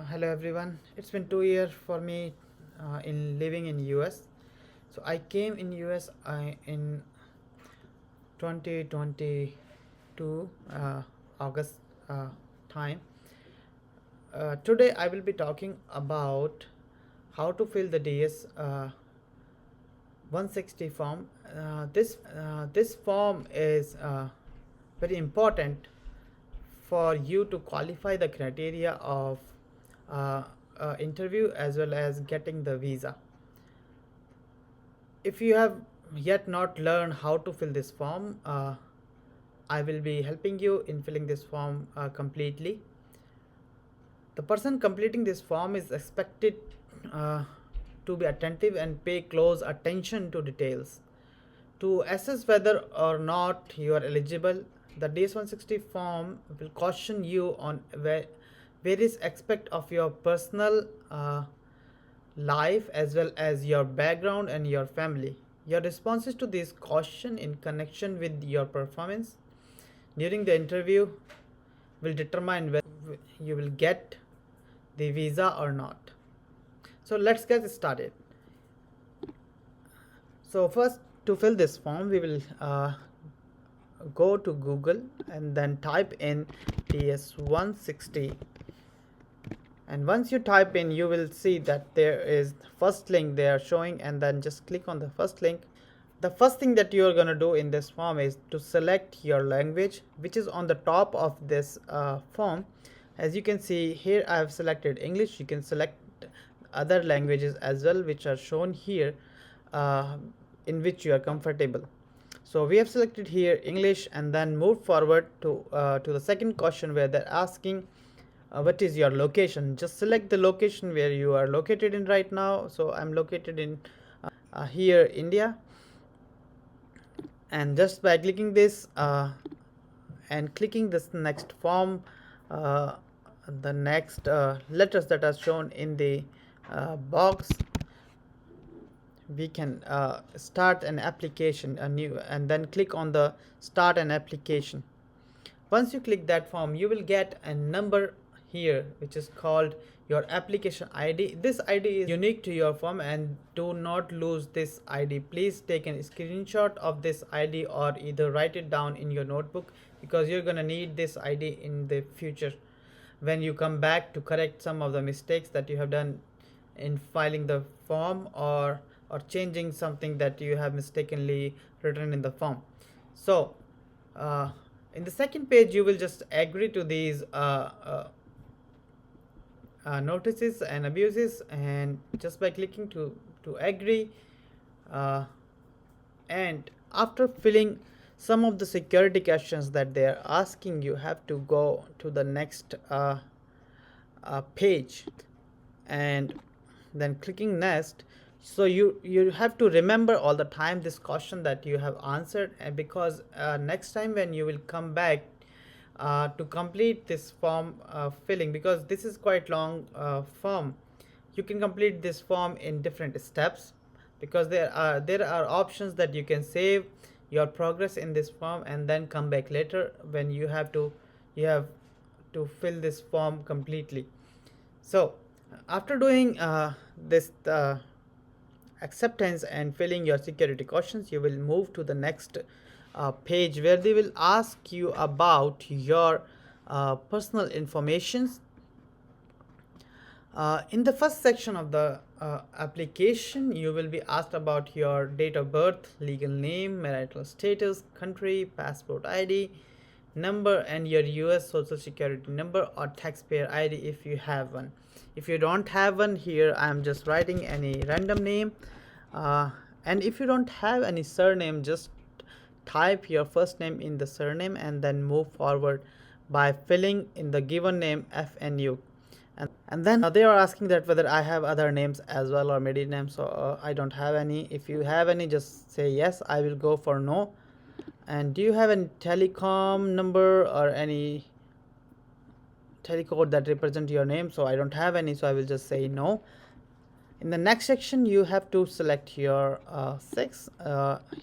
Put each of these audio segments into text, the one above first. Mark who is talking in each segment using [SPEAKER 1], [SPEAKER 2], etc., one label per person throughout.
[SPEAKER 1] Hello everyone. It's been 2 years for me in living in US. So I came in US in 2022 August time. Today I will be talking about how to fill the DS 160 form. This form is very important for you to qualify the criteria of uh, interview as well as getting the visa. If you have yet not learned how to fill this form, I will be helping you in filling this form completely. The person completing this form is expected uh, to be attentive and pay close attention to details. To assess whether or not you are eligible, the DS-160 form will caution you on various aspects of your personal life as well as your background and your family. Your responses to this caution in connection with your performance during the interview will determine whether you will get the visa or not. So let's get started. So first, to fill this form, we will go to Google and then type in DS-160. And once you type in, you will see that there is the first link they are showing, and then just click on the first link. The first thing that you are going to do in this form is to select your language, which is on the top of this form. As you can see here, I have selected English. You can select other languages as well, which are shown here, in which you are comfortable. So we have selected here English, and then move forward to the second question where they're asking what is your location. Just select the location where you are located in right now. So I'm located in here India, and just by clicking this and clicking this next form, the next letters that are shown in the box, we can start an application, a new, and then click on the start an application. Once you click that form, you will get a number here which is called your application ID. This ID is unique to your form, and do not lose this ID. Please take a screenshot of this ID or either write it down in your notebook, because you're gonna need this ID in the future when you come back to correct some of the mistakes that you have done in filing the form, or changing something that you have mistakenly written in the form. So in the second page, you will just agree to these notices and abuses, and just by clicking to agree, and after filling some of the security questions that they are asking, you have to go to the next page and then clicking next. So you have to remember all the time this question that you have answered, and because next time when you will come back to complete this form filling, because this is quite long form, you can complete this form in different steps, because there are options that you can save your progress in this form and then come back later when you have to fill this form completely. So after doing this acceptance and filling your security questions, you will move to the next page where they will ask you about your personal informations. In the first section of the application, you will be asked about your date of birth, legal name, marital status, country, passport ID number, and your US social security number or taxpayer ID if you have one. If you don't have one, here I am just writing any random name, and if you don't have any surname, just type your first name in the surname and then move forward by filling in the given name FNU. And then they are asking that whether I have other names as well or middle names. So I don't have any. If you have any, just say yes. I will go for no. And do you have any telecom number or any telecode that represent your name? So I don't have any, so I will just say no. In the next section, you have to select your sex.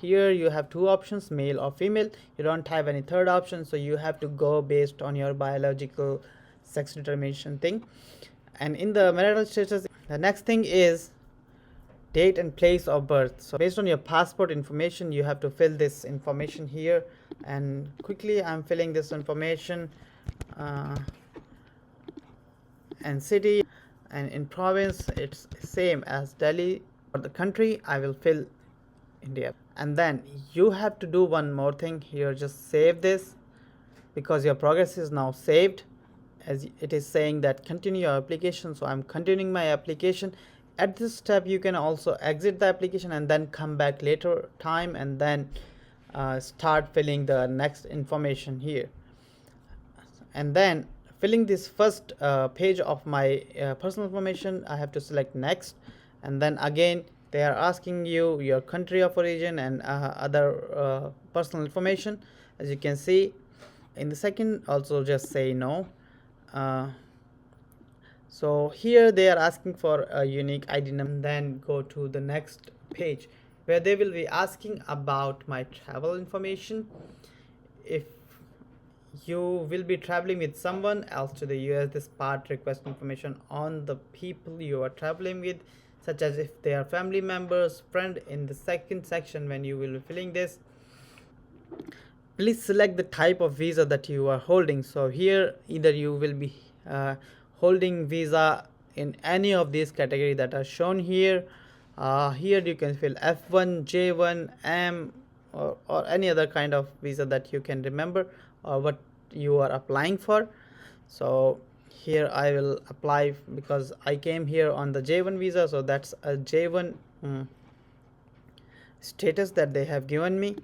[SPEAKER 1] Here you have two options, male or female. You don't have any third option, so you have to go based on your biological sex determination thing. And in the marital status, the next thing is date and place of birth. So based on your passport information, you have to fill this information here. And quickly I'm filling this information, uh, and city, and in province it's same as Delhi. For the country I will fill India. And then you have to do one more thing here, just save this, because your progress is now saved. As it is saying that continue your application, so I'm continuing my application. At this step you can also exit the application and then come back later time, and then start filling the next information here. And then filling this first page of my personal information, I have to select next. And then again they are asking you your country of origin and other personal information. As you can see in the second, also just say no. uh, so here they are asking for a unique ID number. Then go to the next page where they will be asking about my travel information. If you will be traveling with someone else to the US, this part requests information on the people you are traveling with, such as if they are family members, friend. In the second section when you will be filling this, please select the type of visa that you are holding. So here either you will be holding visa in any of these categories that are shown here. Here you can fill F1, J1, M, or any other kind of visa that you can remember, or what you are applying for. So here I will apply because I came here on the J1 visa, so that's a J1 status that they have given me.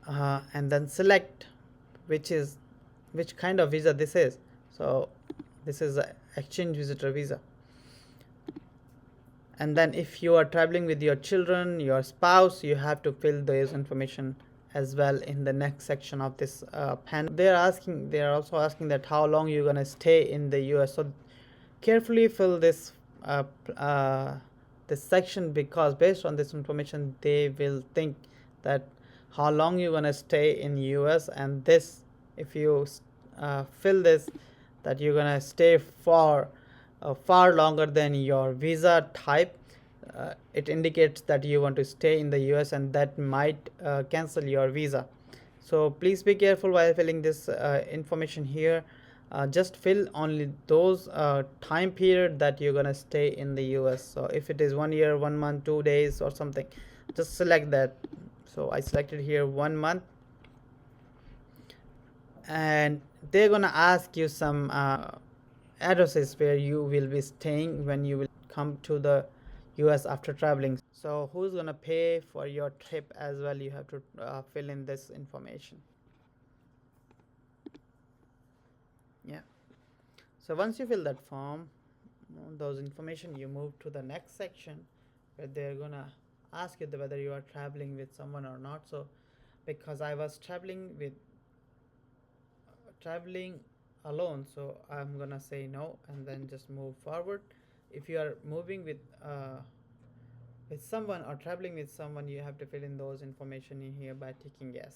[SPEAKER 1] And then select which kind of visa this is. So this is a exchange visitor visa. And then if you are traveling with your children, your spouse, you have to fill those information as well in the next section of this panel. They are also asking that how long you're gonna stay in the US. So carefully fill uh, uh, this section, because based on this information they will think that how long you're gonna stay in US. And this, if you fill this, that you're gonna stay for far longer than your visa type, it indicates that you want to stay in the US, and that might cancel your visa. So please be careful while filling this information here. Just fill only those time period that you're gonna stay in the US. So if it is 1 year, 1 month, 2 days or something, just select that. So I selected here 1 month. And they're gonna ask you some addresses where you will be staying when you will come to the US after traveling. So who's gonna pay for your trip as well, you have to fill in this information. Yeah. So once you fill that form, those information, you move to the next section where they're gonna ask you whether you are traveling with someone or not. So because I was traveling alone, so I'm gonna say no and then just move forward. If you are moving with someone or traveling with someone, you have to fill in those information in here by ticking yes.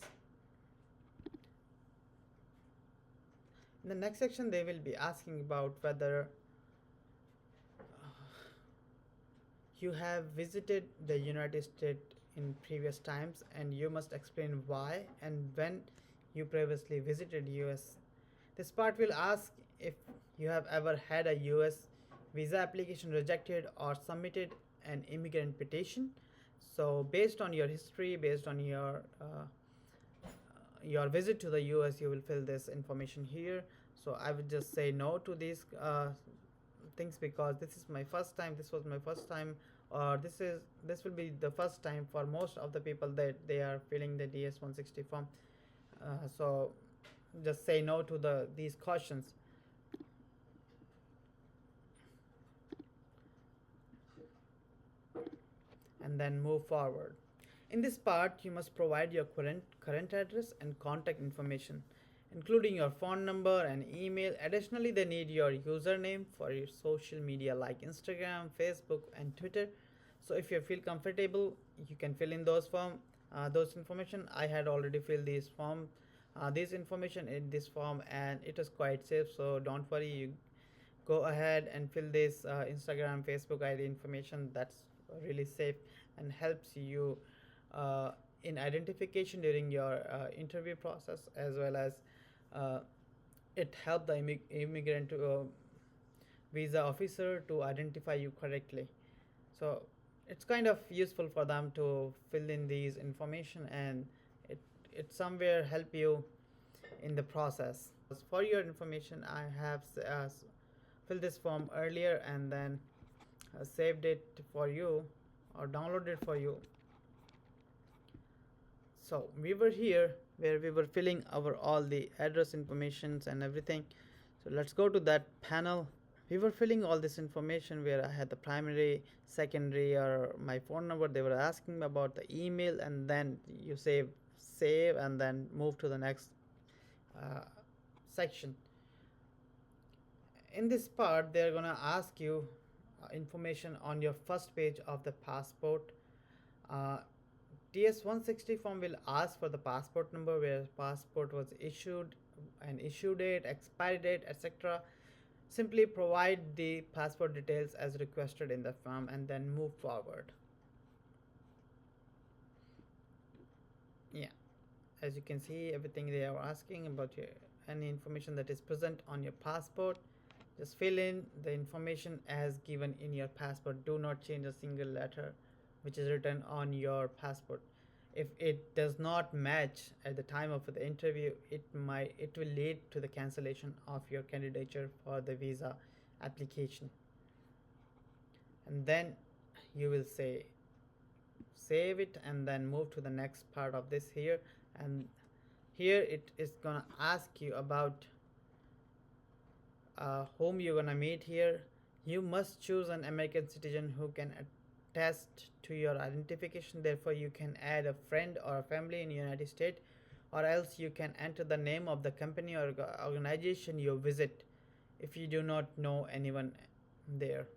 [SPEAKER 1] In the next section they will be asking about whether you have visited the United States in previous times, and you must explain why and when you previously visited US. This part will ask if you have ever had a US visa application rejected or submitted an immigrant petition. So based on your history, based on your visit to the US, you will fill this information here. So I would just say no to these things, because this is my first time, this was my first time, or this will be the first time for most of the people that they are filling the DS-160 form. So just say no to these cautions. And then move forward. In this part, you must provide your current address and contact information, including your phone number and email. Additionally, they need your username for your social media like Instagram, Facebook, and Twitter. So if you feel comfortable, you can fill in those information. I had already filled this information in this form, and it is quite safe. So don't worry, go ahead and fill this Instagram, Facebook ID information. That's really safe and helps you uh, in identification during your interview process, as well as uh, it helped the immigrant visa officer to identify you correctly. So it's kind of useful for them to fill in these information, and it it somewhere help you in the process. For your information, I have filled this form earlier and then saved it for you or downloaded it for you. So we were here where we were filling our all the address informations and everything. So let's go to that panel. We were filling all this information where I had the primary, secondary, or my phone number. They were asking me about the email, and then you save and then move to the next uh, section. In this part, they're gonna ask you information on your first page of the passport. uh, DS-160 form will ask for the passport number, where passport was issued, and issue date, expiry date, etc. Simply provide the passport details as requested in the form and then move forward. Yeah, as you can see, everything they are asking about your any information that is present on your passport, just fill in the information as given in your passport. Do not change a single letter which is written on your passport. If it does not match at the time of the interview, it will lead to the cancellation of your candidature for the visa application. And then you will say save it and then move to the next part of this here. And here it is gonna ask you about whom you're gonna meet here. You must choose an American citizen who can attest to your identification. Therefore, you can add a friend or a family in the United States, or else you can enter the name of the company or organization you visit if you do not know anyone there.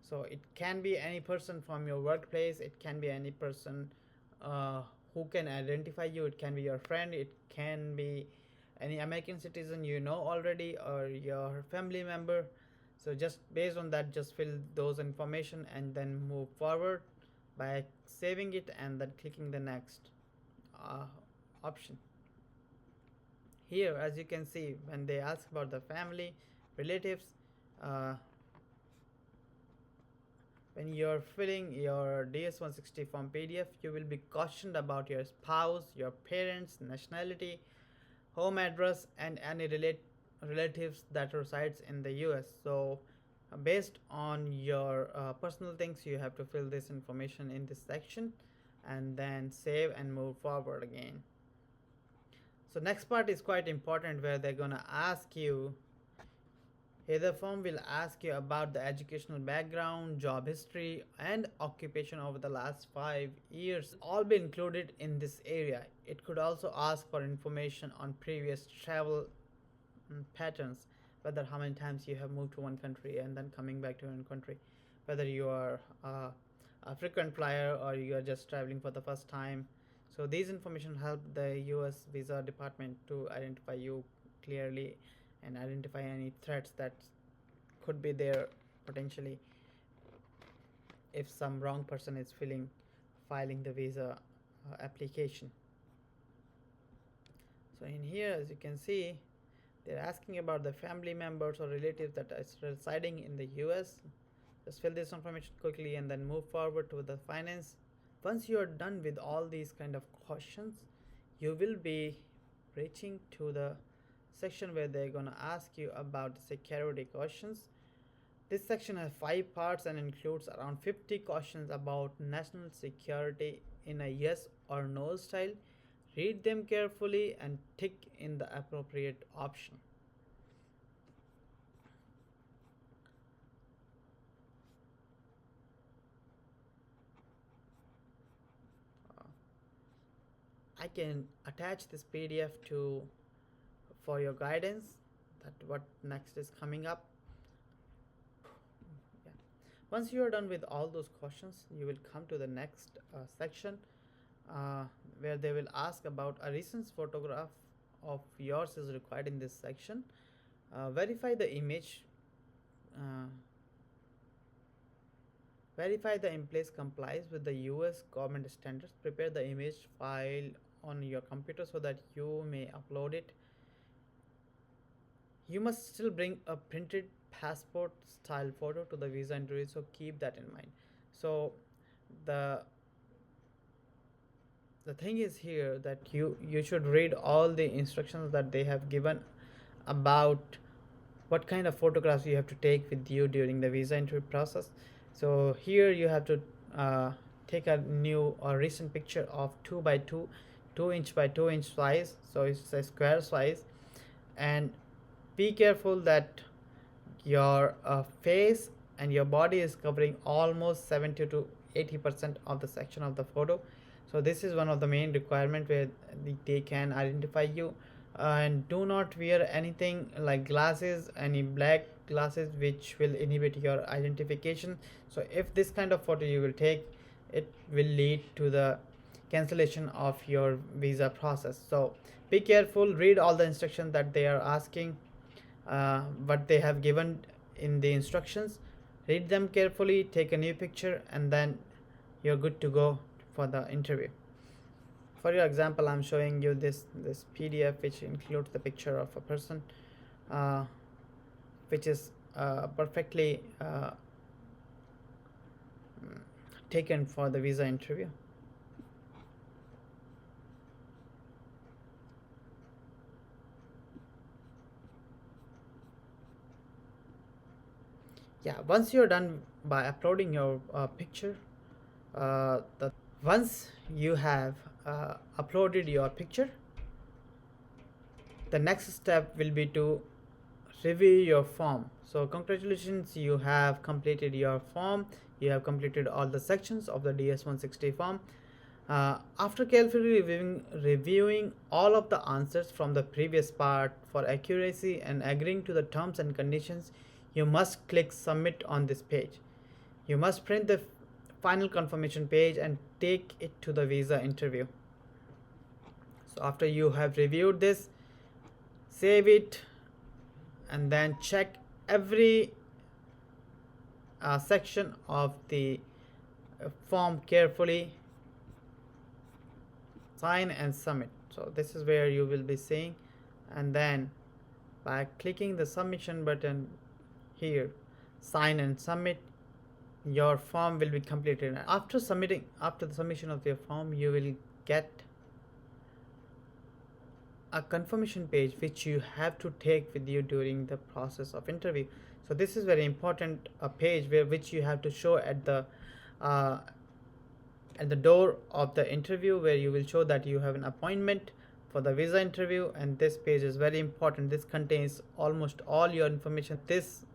[SPEAKER 1] So it can be any person from your workplace, it can be any person uh, who can identify you, it can be your friend, it can be any American citizen you know already, or your family member. So just based on that, just fill those information and then move forward by saving it and then clicking the next uh, option. Here, as you can see, when they ask about the family, relatives, uh, when you're filling your DS-160 form PDF, you will be cautioned about your spouse, your parents, nationality, home address, and any relatives that resides in the US. So based on your personal things, you have to fill this information in this section and then save and move forward again. So next part is quite important, where they're gonna ask you, here the form will ask you about the educational background, job history, and occupation over the last 5 years. All be included in this area. It could also ask for information on previous travel patterns, whether how many times you have moved to one country and then coming back to one country, whether you are a frequent flyer or you are just traveling for the first time. So these information help the US visa department to identify you clearly and identify any threats that could be there potentially if some wrong person is filing the visa application. So in here, as you can see, they're asking about the family members or relatives that are residing in the US. Just fill this information quickly and then move forward to the finance. Once you are done with all these kind of questions, you will be reaching to the section where they're gonna ask you about the security questions. This section has 5 parts and includes around 50 questions about national security in a yes or no style. Read them carefully and tick in the appropriate option. I can attach this PDF to for your guidance that what next is coming up. Yeah. Once you are done with all those questions, you will come to the next section where they will ask about a recent photograph of yours is required in this section. Verify the image uh, verify the in-place complies with the US government standards. Prepare the image file on your computer so that you may upload it. You must still bring a printed passport style photo to the visa interview, so keep that in mind. So the the thing is here that you should read all the instructions that they have given about what kind of photographs you have to take with you during the visa entry process. So here you have to take a new or recent picture of 2 by 2, 2 inch by 2 inch size, so it's a square size. And be careful that your face and your body is covering almost 70 to 80% of the section of the photo. So this is one of the main requirement where they can identify you. And do not wear anything like glasses, any black glasses which will inhibit your identification. So if this kind of photo you will take, it will lead to the cancellation of your visa process. So be careful, read all the instructions that they are asking, what they have given in the instructions. Read them carefully, take a new picture, and then you're good to go for the interview. For your example, I'm showing you this PDF which includes the picture of a person, uh, which is perfectly taken for the visa interview. Yeah, once you're done by uploading your picture, the once you have uploaded your picture, the next step will be to review your form. So congratulations, you have completed your form. You have completed all the sections of the DS-160 form. After carefully reviewing all of the answers from the previous part for accuracy and agreeing to the terms and conditions, you must click submit on this page. You must print the final confirmation page and take it to the visa interview. So after you have reviewed this, save it and then check every section of the form carefully, sign and submit. So this is where you will be seeing, and then by clicking the submission button here, sign and submit, your form will be completed. And after the submission of your form, you will get a confirmation page which you have to take with you during the process of interview. So this is very important, a page which you have to show uh, at the door of the interview, where you will show that you have an appointment for the visa interview. And this page is very important. This contains almost all your information. This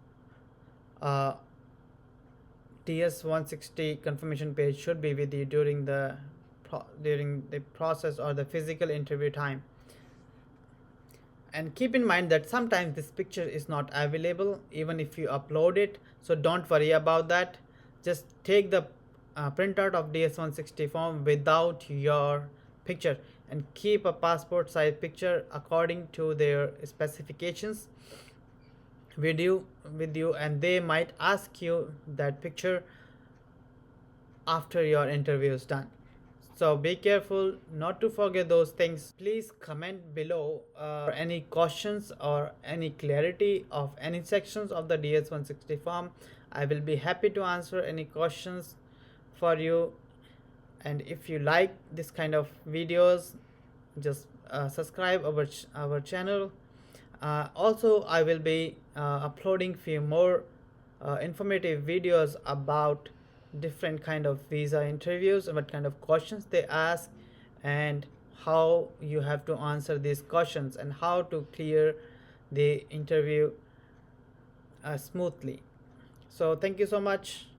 [SPEAKER 1] uh, DS-160 confirmation page should be with you during the process or the physical interview time. And keep in mind that sometimes this picture is not available even if you upload it, so don't worry about that. Just take the printout of DS-160 form without your picture and keep a passport size picture according to their specifications with you, and they might ask you that picture after your interview is done. So be careful not to forget those things. Please comment below for any questions or any clarity of any sections of the DS-160 form. I will be happy to answer any questions for you. And if you like this kind of videos, just subscribe our channel. Also, I will be uploading few more informative videos about different kind of visa interviews and what kind of questions they ask, and how you have to answer these questions and how to clear the interview smoothly. So thank you so much.